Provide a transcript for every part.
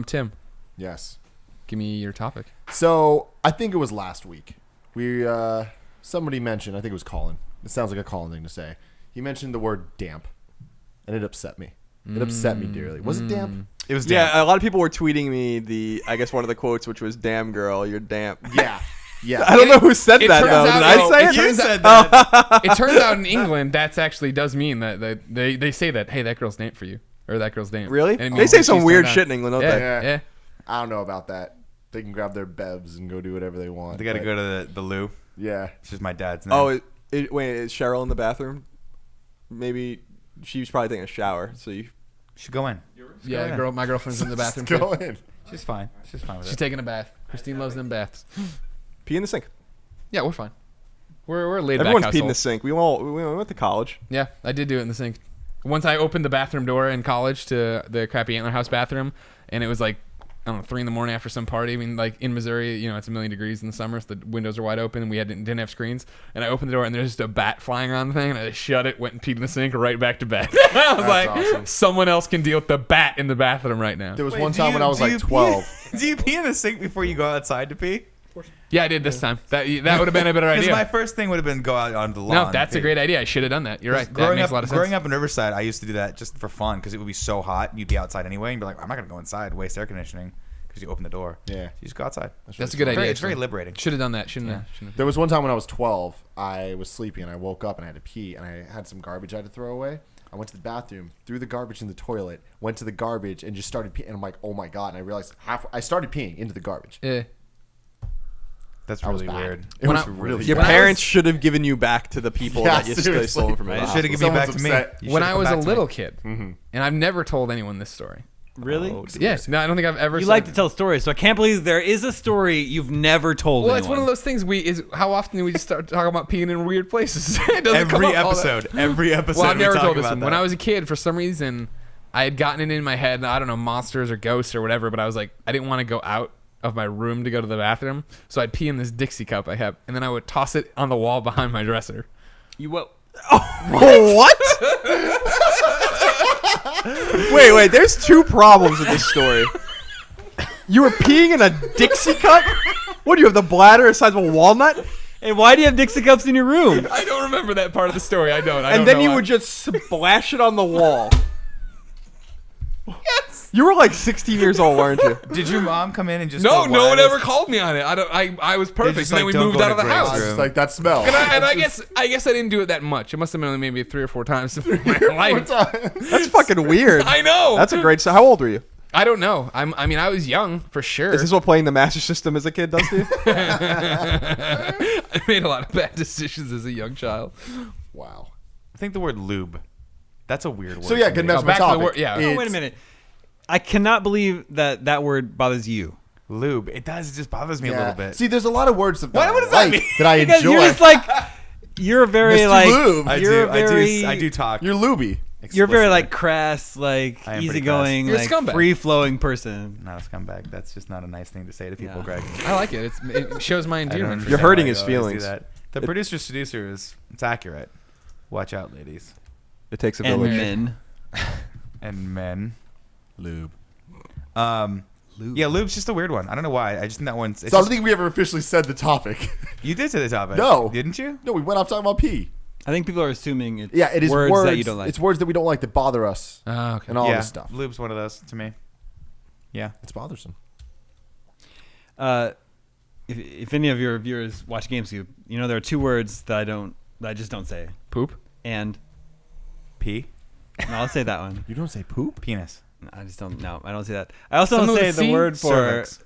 Tim. Yes. Give me your topic. So I think it was last week. Somebody mentioned, I think it was Colin. It sounds like a Colin thing to say. He mentioned the word damp, and it upset me. It upset me dearly. Was it damp? It was damp. Yeah, a lot of people were tweeting me I guess one of the quotes, which was "Damn girl, you're damp." Yeah. Yeah. I don't know who said that though. Did I say it? You said that. It turns out in England, that's actually does mean that they say that, hey, that girl's damp for you, or that girl's damp. Really? And it They means say that some she's weird turned shit on. in England, don't Yeah, they? yeah. I don't know about that. They can grab their bevs and go do whatever they want. They got to go to the loo. Yeah. It's just my dad's name. Oh, wait, is Cheryl in the bathroom? Maybe she was probably taking a shower. So you should go in. Yeah, my girlfriend's in the bathroom Just go too. in. She's fine. She's fine with She's it. taking a bath. Christine loves them baths. pee in the sink. Yeah, we're fine. We're a laid back Everyone's household. peed in the sink. We went to college. Yeah, I did do it in the sink. Once I opened the bathroom door in college to the crappy Antler House bathroom, and it was like, I don't know, 3 a.m. after some party. I mean, like in Missouri, you know, it's 1,000,000 degrees in the summer, so the windows are wide open, and we didn't have screens. And I opened the door, and there's just a bat flying around the thing, and I just shut it, went and peed in the sink, right back to bed. I was like, awesome. someone else can deal with the bat in the bathroom right now. There was one time when I was like 12. Do you pee in the sink before you go outside to pee? Yeah, I did this time. That would have been a better Because idea. my first thing would have been go out on the lawn. No, that's a great idea. I should have done that. You're right. That Growing makes a lot of sense. Growing up in Riverside, I used to do that just for fun because it would be so hot. You'd be outside anyway, and be like, I'm not going to go inside, waste air conditioning because you open the door. Yeah. You just go outside. That's a good idea. It's very liberating. Should have done that. Shouldn't have. There was one time when I was 12. I was sleepy and I woke up and I had to pee and I had some garbage I had to throw away. I went to the bathroom, threw the garbage in the toilet, went to the garbage and just started peeing. And I'm like, oh my God. And I realized I started peeing into the garbage. Yeah. That's That was really bad. weird. It was really Your bad. parents should have given you back to the people Yeah, that you seriously. stole from. Right? Your Should have house. given me back to Someone's me. upset. You When should've I come was a back to me. little kid, and I've never told anyone this story. Really? Yes. No, I don't think I've ever. You said like to tell stories, so I can't believe there is a story you've never told Well, anyone. it's one of those things. How often do we just start talking about peeing in weird places? It doesn't come Every up all that- episode. Every episode. Well, I've we never talk told this about one. that. When I was a kid, for some reason, I had gotten it in my head. I don't know, monsters or ghosts or whatever. But I was like, I didn't want to go out of my room to go to the bathroom, so I'd pee in this Dixie cup I have, and then I would toss it on the wall behind my dresser. You what? What? Wait. There's 2 problems with this story. You were peeing in a Dixie cup? What do you have, the bladder the size of a walnut? Hey, why do you have Dixie cups in your room? I don't remember that part of the story. I don't. And then know you why. would just splash it on the wall. Yes. You were like 16 years old, weren't you? Did your mom come in and just No, go, no "Why one is-" ever called me on it. I was perfect. just And then like, we "Don't moved go out to of the Greg's house. room." It's like that smell. And I guess I didn't do it that much. It must have been only maybe 3 or 4 times in my life. That's fucking weird. I know. That's a great. So how old were you? I don't know. I mean, I was young for sure. Is this what playing the Master System as a kid does to you? I made a lot of bad decisions as a young child. Wow. I think the word lube. That's a weird word. So yeah, to me. good. That's my back to the topic. word- yeah. Oh, wait a minute. I cannot believe that word bothers you. Lube. It does. It just bothers me a little bit. See, there's a lot of words that, What does I that like, mean? that I Because enjoy. you're just like you're very Mr. like Lube. I do talk. You're looby. you're very explicitly. like crass, like I am pretty easygoing, crass. You're a like scumbag. free flowing person. Not a scumbag. That's just not a nice thing to say to people, Yeah. Greg. I like it. It shows my I don't endearment. understand You're hurting why his you always do feelings. that. The producer is it's accurate. Watch out, ladies It takes a And village. men. and men. Lube. Lube. Yeah, lube's just a weird one. I don't know why. I just think that one's. It's So I don't just, think we ever officially said the topic. you did say the topic. No. didn't you? No, we went off talking about pee. I think people are assuming it's Yeah, it is words, words that you don't like. It's words that we don't like that bother us Oh, okay. and all yeah, this stuff. lube's one of those to me. Yeah. It's bothersome. If any of your viewers watch GameScoop, you know there are 2 words that I just don't say. Poop. And Pee. no, I'll say that one. You don't say poop? Penis. No, I just don't. No, I don't say that. I also Something don't say with the C? word for Cervix.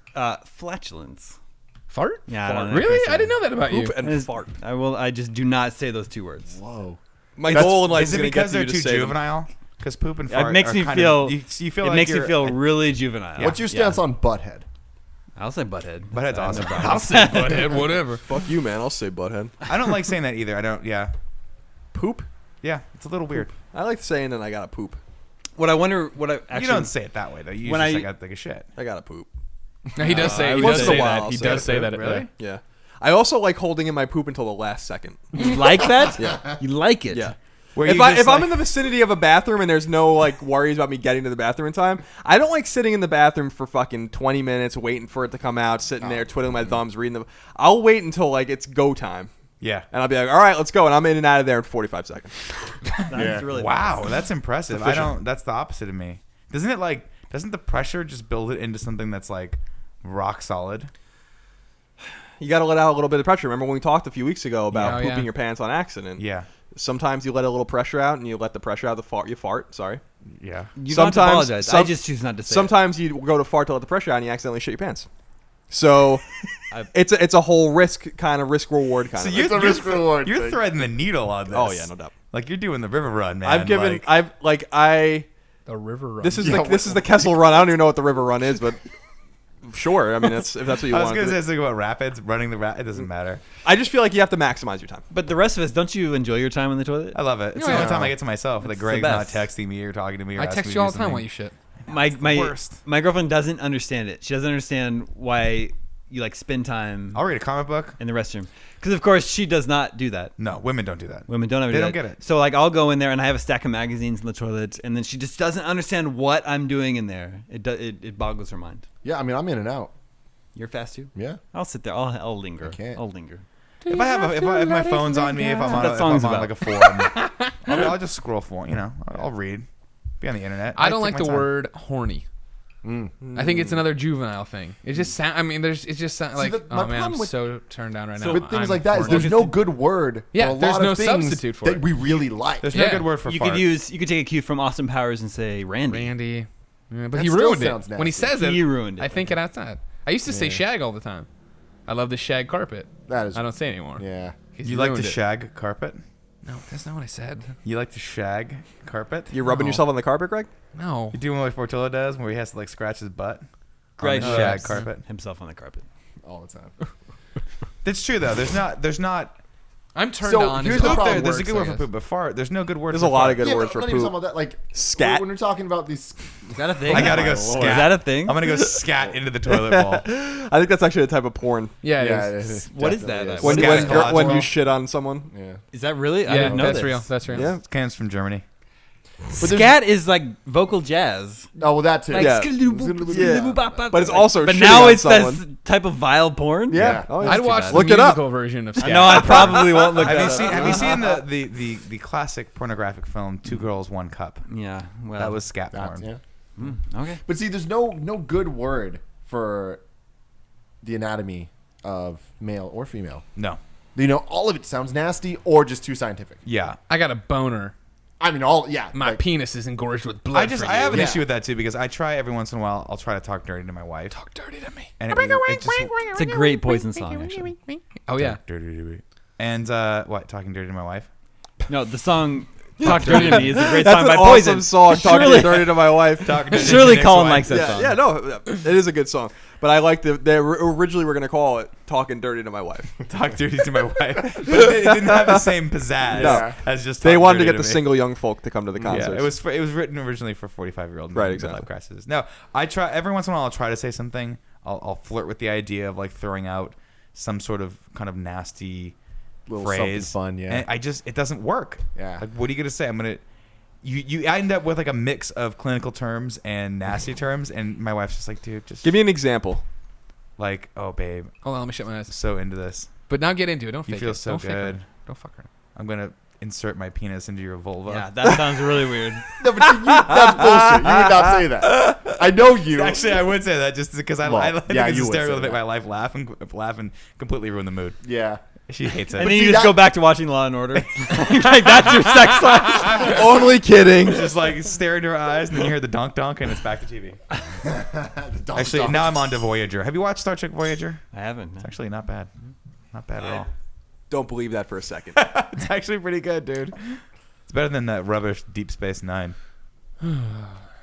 flatulence. Fart? Yeah, I don't know. Really? I didn't know that about you. Poop and It's- fart. I just do not say those 2 words. Whoa. My That's- goal in life Is is it going to get because you they're to too say them. juvenile? Because poop and fart It makes are me kind feel. Of, you feel it like makes me you're- feel really juvenile. What's your stance on butthead? I'll say butthead. Butthead's awesome. I'll say butthead, whatever. Fuck you, man. I'll say butthead. I don't like saying that either. I don't. Yeah. Poop? Yeah. It's a little weird. I like saying that I got to poop. What I wonder. What I actually. You don't say it that way though. You when just I- say I got like a shit. I got to poop. No, he does say. He once does in a say while that. I'll He say does it. say that. Really? Yeah. I also like holding in my poop until the last second. You like that? Yeah. You like it? Yeah. Where If you I'm just, in the vicinity of a bathroom and there's no like worries about me getting to the bathroom in time, I don't like sitting in the bathroom for fucking 20 minutes waiting for it to come out, sitting there twiddling my thumbs, reading the. I'll wait until like it's go time, yeah. and I'll be like, all right, let's go, and I'm in and out of there in 45 seconds. That's really Wow, that's impressive. Efficient. That's the opposite of me. Doesn't the pressure just build it into something that's like rock solid? You got to let out a little bit of pressure. Remember when we talked a few weeks ago about Yeah, pooping yeah. your pants on accident? Yeah. Sometimes you let a little pressure out, and you let the pressure out. You fart. Sorry. Yeah. You don't have to Sometimes- apologize. some- I just choose not to say Sometimes you go to fart to let the pressure out, and you accidentally shit your pants. So I- it's a whole risk reward kind So of. you're, It's a risk you're, reward you're thing. threading the needle on this. Oh yeah, no doubt. Like you're doing the river run, man. I've given like, The river run. this is the Kessel run. I don't even know what the river run is, but sure. I mean, if that's what you I was want. gonna say something about rapids, running the it doesn't matter. I just feel like you have to maximize your time. But the rest of us, don't you enjoy your time in the toilet? I love it. It's Yeah. the only time I get to myself. Like It's the Greg's not best. texting me or talking to me. Or I asking text me you to all do the time while something. you shit. My worst. my girlfriend doesn't understand it. She doesn't understand why you like spend time I'll read a comic book. in the restroom. Because of course she does not do that. No, women don't do that. Women don't ever They do don't that. get it. So like I'll go in there and I have a stack of magazines in the toilet, and then she just doesn't understand what I'm doing in there. It boggles her mind. Yeah, I mean, I'm in and out. You're fast too. Yeah. I'll sit there. I'll linger. I can't. I'll linger. If my phone's on me, if I'm on, That if song's I'm on about. like a forum, I'll just scroll for I'll read, be on the internet. I don't like take the my time. word horny. I think it's another juvenile thing. It just sound. I mean, it's just like, my oh man, I'm problem with- so turned down right now. With things I'm like that is horny. there's no good word Yeah, for a there's lot no of things substitute for that it. we really like. There's Yeah. no good word for You fart. could take a cue from Austin Powers and say Randy. Randy. Yeah, but That he still ruined it. sounds When he nasty. says it, He ruined it. I think it outside. I used to say shag all the time. I love the shag carpet. That is. I don't say it anymore. Yeah. He's You like to ruined it. shag carpet? No, that's not what I said. You like to shag carpet? You're rubbing No. yourself on the carpet, Greg? No. You do one like Portillo does, where he has to like scratch his butt. Greg on the shag rubs carpet. himself on the carpet. All the time. That's true though. There's not. I'm turned So, on. here's as the well. problem. There's a works, good I word for guess. poop, but fart. There's no good word. There's for a lot of fart. good words but for not even poop. talking about that. Like Scat. When we're talking about these, Is that a thing? I gotta go Lord. scat. Is that a thing? I'm gonna go scat into the toilet bowl. I think that's actually a type of porn. Yeah, it yeah, is. it is. What is Definitely that? is. When, Scatological. when you shit on someone. Yeah. Is that really? I Yeah, didn't know that's this. real. That's real. Yeah. It comes from Germany. Scat is like vocal jazz. Oh well, that too. Like Yeah. But it's also But shitting now on it's someone. this type of vile porn. Yeah. Yeah. Oh, yeah. I'd watch the Look it up. musical version of Scat. No, I probably won't look Have you that seen up. Have you seen the classic pornographic film Two Girls One Cup? Yeah. Well, That was scat That's, porn. yeah. okay. But see, there's no good word for the anatomy of male or female. No. You know, all of it sounds nasty or just too scientific. Yeah. I got a boner. I mean, all yeah. My like, penis is engorged with blood. I for have an you. issue with that too because I try every once in a while. I'll try to talk dirty to my wife. Talk dirty to me. And it just It's a great Poison song, actually. Oh yeah. dirty to me. And what? Talking dirty to my wife? No, the song "Talk Dirty to Me" is a great That's song an by awesome Poison. song. Talking Surely- dirty to my wife. Talking dirty to Surely your Colin next likes that wife. song. Yeah, no, it is a good song. But I like the originally we're gonna call it "Talking Dirty to My Wife." Talk dirty to my wife, but it didn't have the same pizzazz No. as just. They Talk wanted to Dirty get the Me. single young folk to come to the concert. Yeah, it was written originally for 45-year-old Right, men with exactly. midlife crisis. No, I try every once in a while. I'll try to say something. I'll flirt with the idea of like throwing out some sort of kind of nasty Little phrase. something fun, yeah. And it doesn't work. Yeah. Like, what are you gonna say? I'm gonna. You end up with like a mix of clinical terms and nasty terms, and my wife's just like, dude, just Give me an example. like, oh babe, Hold on, let me shut my eyes. so into this. But now get into it. Don't You fake feel it. so Don't fake her. good. Don't fuck her. I'm gonna insert my penis into your vulva. Yeah, that sounds really weird. No, but see, that's bullshit. You would not say that. I know you. Actually, I would say that just because I Well, think yeah, it's you would hysterical say to make that. my life laugh and completely ruin the mood. Yeah. She hates it. And then see, you just that- go back to watching Law and Order. Like that's your sex life. Only kidding. just like stare into her eyes, and then you hear the donk donk, and it's back to TV. Actually, now I'm on to Voyager. Have you watched Star Trek Voyager? I haven't. It's actually not bad. Not bad at all. Don't believe that for a second. It's actually pretty good, dude. It's better than that rubbish Deep Space Nine.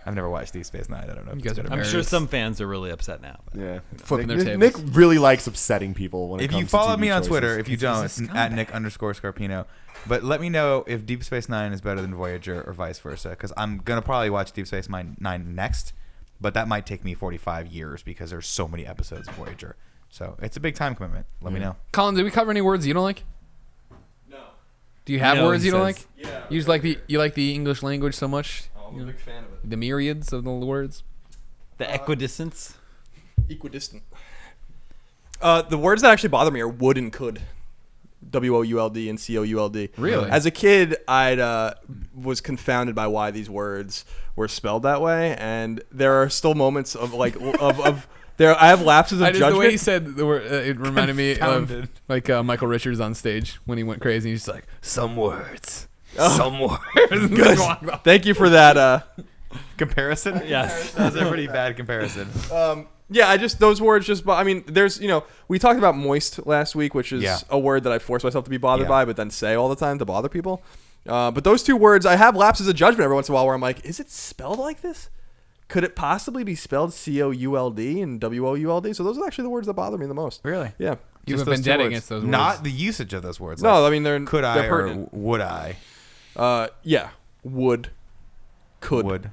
I've never watched Deep Space Nine. I don't know. If You it's guys are good or I'm bad. sure Hilarious. some fans are really upset now. Yeah. Flipping Nick, their Nick tables. really likes upsetting people when it If comes you to follow TV me on choices. Twitter, if you don't, he's it's a at scumbag. Nick_Scarpino. But let me know if Deep Space Nine is better than Voyager or vice versa, because I'm gonna probably watch Deep Space Nine next, but that might take me 45 years because there's so many episodes of Voyager. So it's a big time commitment. Let me know. Colin, did we cover any words you don't like? Do you have No, words he you don't says. like? You just like the English language so much. I'm a big fan of it. The myriads of the words. The equidistance. Equidistant. The words that actually bother me are would and could. WOULD and COULD. Really? As a kid, I was confounded by why these words were spelled that way, and there are still moments of like of there. I have lapses of judgment. The way he said the word, it reminded me of Confounded. like Michael Richards on stage when he went crazy. He's just like some words, Oh. some words. Good. Thank you for that. Comparison? Yes. That was a pretty bad comparison. Yeah, I just those words just. I mean, there's we talked about moist last week, which is Yeah. a word that I force myself to be bothered Yeah. by, but then say all the time to bother people. But those two words, I have lapses of judgment every once in a while where I'm like, is it spelled like this? Could it possibly be spelled COULD and WOULD? So those are actually the words that bother me the most. Really? Yeah. You Just have those two vendetta words. against those words. Not the usage of those words. No, Like, I mean they're could I they're or pertinent. would I? Yeah, would, could. Would.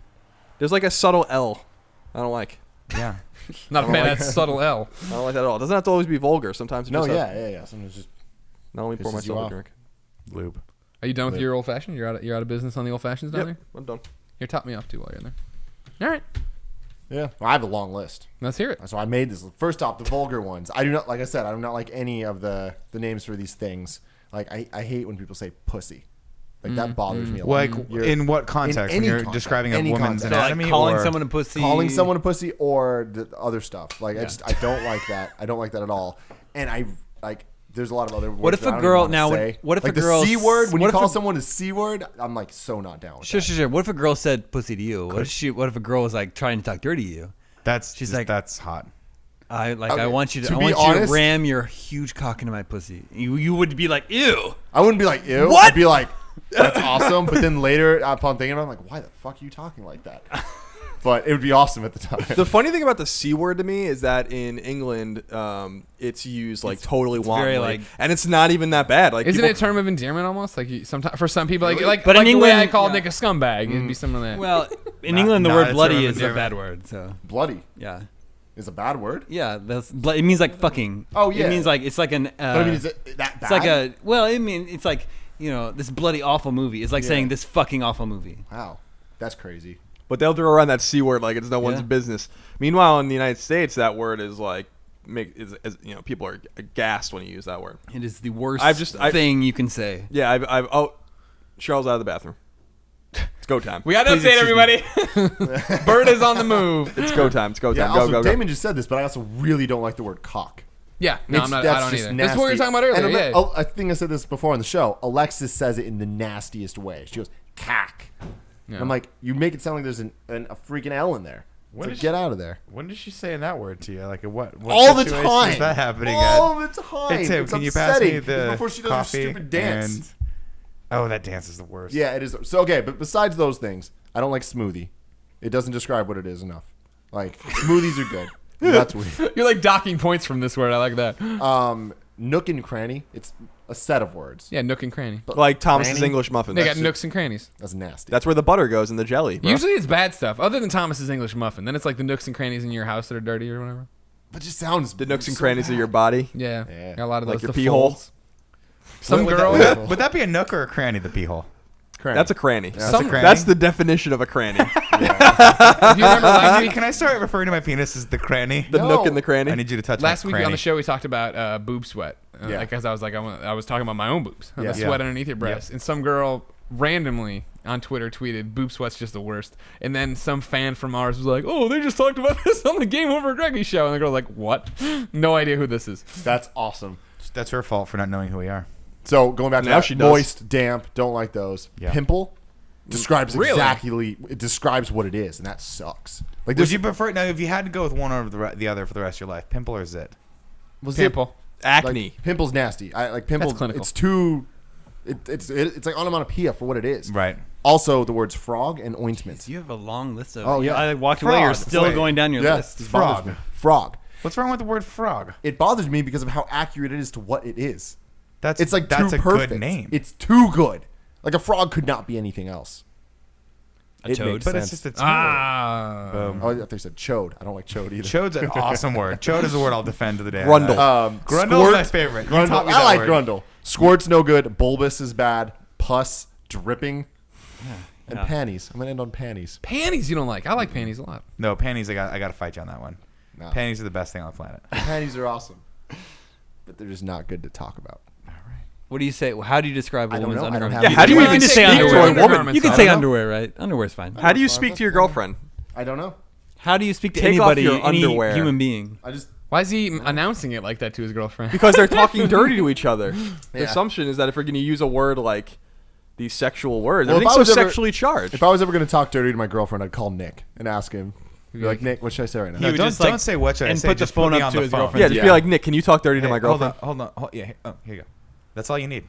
There's like a subtle L. I don't like. Yeah. Not a fan. like- That's subtle L. I don't like that at all. It doesn't have to always be vulgar. Sometimes it No, just yeah. Sometimes just Now let me pour Pisses you myself a off. drink. Lube. Are you done with your old fashioned? You're out of business on the old fashions down Yep, there. I'm done. Here, top me off too while you're in there. All right, yeah. Well, I have a long list. let's hear it. So I made this. First off, the vulgar ones. I do not, like I said, I do not like any of the names for these things. Like I hate when people say pussy. Like that bothers me a lot. Like, You're- in what context? any When you're context, describing a any woman's context. So, like anatomy? calling or someone a pussy. calling someone a pussy or the other stuff. Like I don't like that. I don't like that at all. And I like. There's a lot of other words. What if that I a don't girl even now? wanna say. What if like a girl? the C word? When what you if call a- someone a C word, I'm like so not down with Sure, that. sure, sure. What if a girl said pussy to you? What if a girl was like trying to talk dirty to you? She's She's just, like- that's hot. Okay, I want you to. to I be want you honest- to ram your huge cock into my pussy. You would be like, ew. I wouldn't be like ew. What? I'd be like that's awesome. But then later upon thinking about it, I'm like, why the fuck are you talking like that? But it would be awesome at the time. The funny thing about the C word to me is that in England, it's used like totally very, wantonly, like- and it's not even that bad. Like Isn't people, it a term of endearment almost? Like sometimes for some people, like But in like the way I England- called Nick a scumbag, it'd be some of that. Well, in Not- England, the not word a term bloody of is a endearment. bad word. So Bloody yeah, is a bad word. yeah. It means like fucking. Oh, yeah. It means like it's like an. But I mean, is it that bad? It's like a. Well, I mean, it's like this bloody awful movie. It's like Yeah. saying this fucking awful movie. Wow, that's crazy. but they'll throw around that C word like it's no one's Yeah. business. Meanwhile, in the United States, that word is like people are aghast when you use that word. It is the worst thing you can say. Yeah, oh, Charles out of the bathroom. It's go time. We got to Please update excuse me. everybody. Bird is on the move. It's go time. It's go Yeah. time. Go Also, go go. Damon just said this, but I also really don't like the word cock. Yeah, no, I'm not. I That's don't just either. That's what we were nasty. talking about earlier. And Yeah. I think I said this before on the show. Alexis says it in the nastiest way. She goes, "Cack." Yeah. And I'm like, you make it sound like there's a freaking L in there. When So did get out of there. When did she say that word to you? Like, what All the situation time. is that happening All at? the time. Hey, Tim, It's can you pass me upsetting. the Before she does coffee? her stupid dance. And, oh, that dance is the worst. Yeah, it is. So okay, but besides those things, I don't like smoothie. It doesn't describe what it is enough. Like smoothies are good. That's weird. You're like docking points from this word. I like that. Nook and cranny. It's a set of words. Yeah, nook and cranny. But Like Thomas's cranny? English muffin. They got That's, nooks and crannies. That's nasty. that's where the butter goes in the jelly. Bro. Usually it's bad stuff, other than Thomas's English muffin. Then it's like the nooks and crannies in your house that are dirty or whatever. But it just sounds the nooks and so crannies bad. of your body. Yeah, Yeah. got a lot of Like those. your The pee hole? folds. Some Would girl. would that be a nook or a cranny? The pee hole. Cranny. That's a cranny. Yeah, Some- a cranny. That's the definition of a cranny. If you remember last week, Can I start referring to my penis as the cranny? The No. nook and the cranny. I need you to touch last my week cranny. on the show we talked about boob sweat. Yeah. Because I was like, I was talking about my own boobs, Yeah. the Yeah. sweat underneath your breast, and some girl randomly on Twitter tweeted, "Boob sweat's just the worst." And then some fan from ours was like, "Oh, they just talked about this on the GameOverGreggy show," and the girl's like, "What?" No idea who this is. That's awesome. That's her fault for not knowing who we are. So going back to Now that, she does. moist, damp, don't like those. Yeah. Pimple describes Really? exactly. It describes what it is, and that sucks. Like Would there's you prefer now if you had to go with one over the other for the rest of your life? Pimple or zit? was Pimple. Acne. Like, pimple's nasty. I like pimple. That's clinical. It's too. It's like onomatopoeia for what it is. Right. Also, the words frog and ointment. You have a long list of. Oh, yeah. I walked away. You're Frog. still Wait. going down your Yeah, list. it bothers Frog. me. Frog. What's wrong with the word frog? It bothers me because of how accurate it is to what it is. That's It's like that's too a perfect. good name. It's too good. Like a frog could not be anything else. A It toad. makes But sense. it's just a toad. Ah. Oh, I thought you said chode. I don't like chode either. Chode's an awesome word. Chode is a word I'll defend to the day. Grundle. Grundle's my favorite. You taught Grundle. me I that like word. Grundle. Squirt's no good. Bulbous is bad. Pus, dripping, and Yeah. panties. I'm gonna end on panties. Panties you don't like. I like panties a lot. No, panties. I got to fight you on that one. No. Panties are the best thing on the planet. Panties are awesome, but they're just not good to talk about. What do you say? How do you describe a I don't woman's know. I don't undergarment? have how do you Well, even just speak say to underwear. a woman? Undergarments, You can I say don't know. underwear, right? Underwear's fine. How do you speak to your girlfriend? I don't know. How do you speak to Take off anybody, your any underwear. human being? I just Why is he announcing it like that to his girlfriend? Because they're talking dirty to each other. The Yeah. assumption is that if we're going to use a word like these sexual words, Well, if everything's I so was ever- sexually charged. if I was ever gonna talk dirty to my girlfriend, I'd call Nick and ask him. Be like, Nick, what should I say right now? No, would don't, just, like, don't say what should I and say. put the just phone put me up on to the his phone. girlfriend. yeah, just be Yeah. like, Nick, can you talk dirty to Hey, my girlfriend? Hold on. Oh, here you go. That's all you need.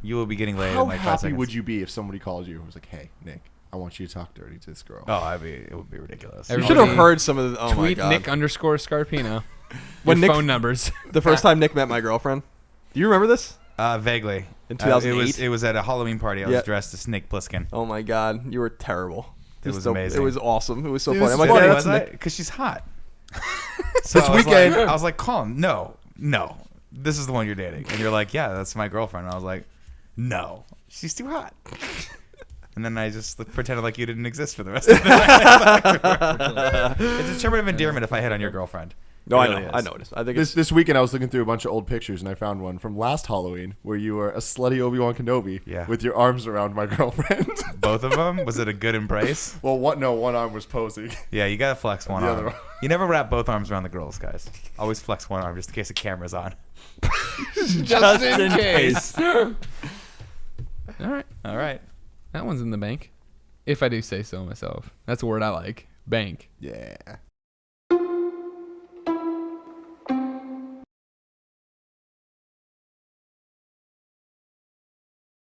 You will be getting laid How in like 5 happy seconds. would you be if somebody called you and was like, "Hey, Nick, I want you to talk dirty to this girl"? Oh, it would be ridiculous. You Everybody should have heard some of the. Oh my Tweet god! Nick_Scarpino. When Your Nick- phone numbers. The first time Nick met my girlfriend. Do you remember this? Vaguely. In 2008? It was at a Halloween party. I was Yeah. dressed as Snake Plissken. Oh my god, you were terrible. It was so- amazing. It was awesome. It was so See, funny. this I'm is like, funny, yeah, Was that's I? Nick. Because she's hot. So This I was weekend- like, I was like, Colin, no, this is the one you're dating, and you're like, yeah, that's my girlfriend. And I was like, no, she's too hot. And then I just pretended like you didn't exist for the rest of the night. It's a term of endearment if I hit on your girlfriend. No, It I really know. is. I noticed. I think it's This weekend, I was looking through a bunch of old pictures, and I found one from last Halloween where you were a slutty Obi-Wan Kenobi Yeah. with your arms around my girlfriend. Both of them? Was it a good embrace? Well, one arm was posing. Yeah, you gotta flex one The arm. other arm. You never wrap both arms around the girls, guys. Always flex one arm just in case the camera's on. Just in case. All right. All right. That one's in the bank. If I do say so myself. That's a word I like. Bank. Yeah.